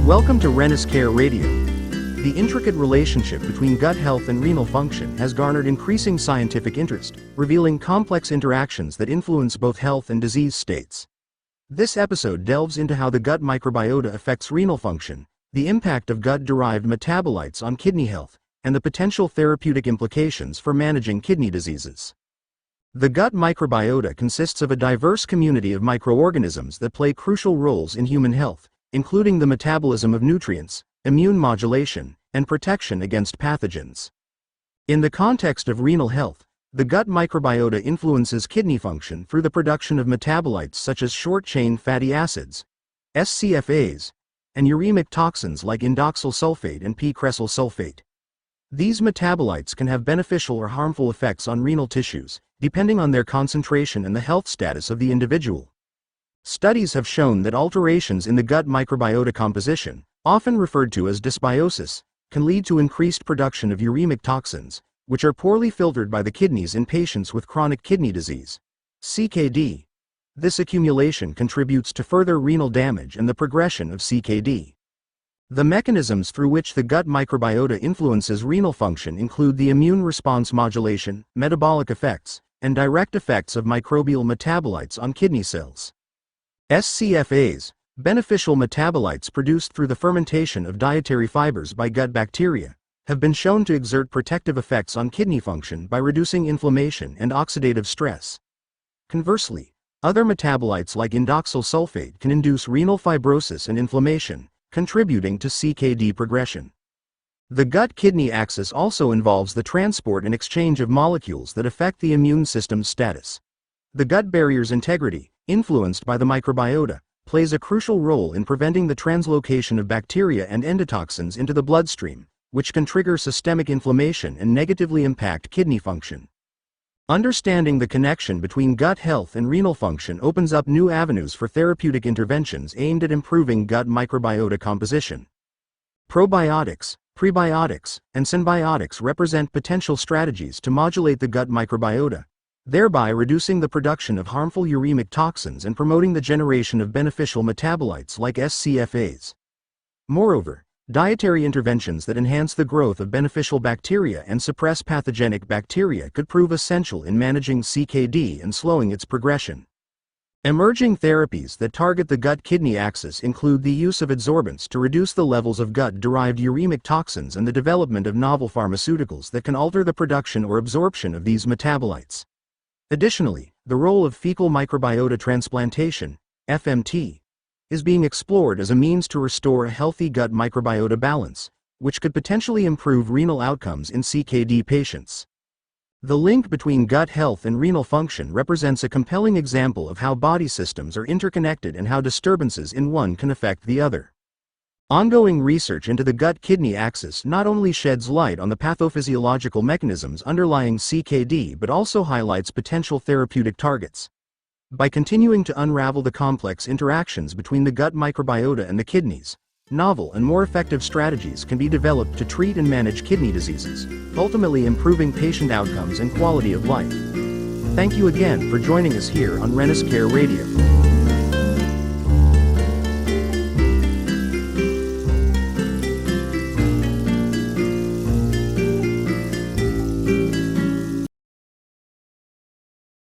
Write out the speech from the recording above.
Welcome to Renal Care Radio. The intricate relationship between gut health and renal function has garnered increasing scientific interest, revealing complex interactions that influence both health and disease states. This episode delves into how the gut microbiota affects renal function, the impact of gut-derived metabolites on kidney health, and the potential therapeutic implications for managing kidney diseases. The gut microbiota consists of a diverse community of microorganisms that play crucial roles in human health, including the metabolism of nutrients, immune modulation, and protection against pathogens. In the context of renal health, the gut microbiota influences kidney function through the production of metabolites such as short-chain fatty acids, SCFAs, and uremic toxins like indoxyl sulfate and p-cresyl sulfate. These metabolites can have beneficial or harmful effects on renal tissues, depending on their concentration and the health status of the individual. Studies have shown that alterations in the gut microbiota composition, often referred to as dysbiosis, can lead to increased production of uremic toxins, which are poorly filtered by the kidneys in patients with chronic kidney disease, CKD. This accumulation contributes to further renal damage and the progression of CKD. The mechanisms through which the gut microbiota influences renal function include the immune response modulation, metabolic effects, and direct effects of microbial metabolites on kidney cells. SCFAs, beneficial metabolites produced through the fermentation of dietary fibers by gut bacteria, have been shown to exert protective effects on kidney function by reducing inflammation and oxidative stress. Conversely, other metabolites like indoxyl sulfate can induce renal fibrosis and inflammation, contributing to CKD progression. The gut-kidney axis also involves the transport and exchange of molecules that affect the immune system's status. The gut barrier's integrity, influenced by the microbiota, plays a crucial role in preventing the translocation of bacteria and endotoxins into the bloodstream, which can trigger systemic inflammation and negatively impact kidney function. Understanding the connection between gut health and renal function opens up new avenues for therapeutic interventions aimed at improving gut microbiota composition. Probiotics, prebiotics, and symbiotics represent potential strategies to modulate the gut microbiota, thereby reducing the production of harmful uremic toxins and promoting the generation of beneficial metabolites like SCFAs. Moreover, dietary interventions that enhance the growth of beneficial bacteria and suppress pathogenic bacteria could prove essential in managing CKD and slowing its progression. Emerging therapies that target the gut-kidney axis include the use of adsorbents to reduce the levels of gut-derived uremic toxins and the development of novel pharmaceuticals that can alter the production or absorption of these metabolites. Additionally, the role of fecal microbiota transplantation, FMT, is being explored as a means to restore a healthy gut microbiota balance, which could potentially improve renal outcomes in CKD patients. The link between gut health and renal function represents a compelling example of how body systems are interconnected and how disturbances in one can affect the other. Ongoing research into the gut-kidney axis not only sheds light on the pathophysiological mechanisms underlying CKD but also highlights potential therapeutic targets. By continuing to unravel the complex interactions between the gut microbiota and the kidneys, novel and more effective strategies can be developed to treat and manage kidney diseases, ultimately improving patient outcomes and quality of life. Thank you again for joining us here on Renal Care Radio.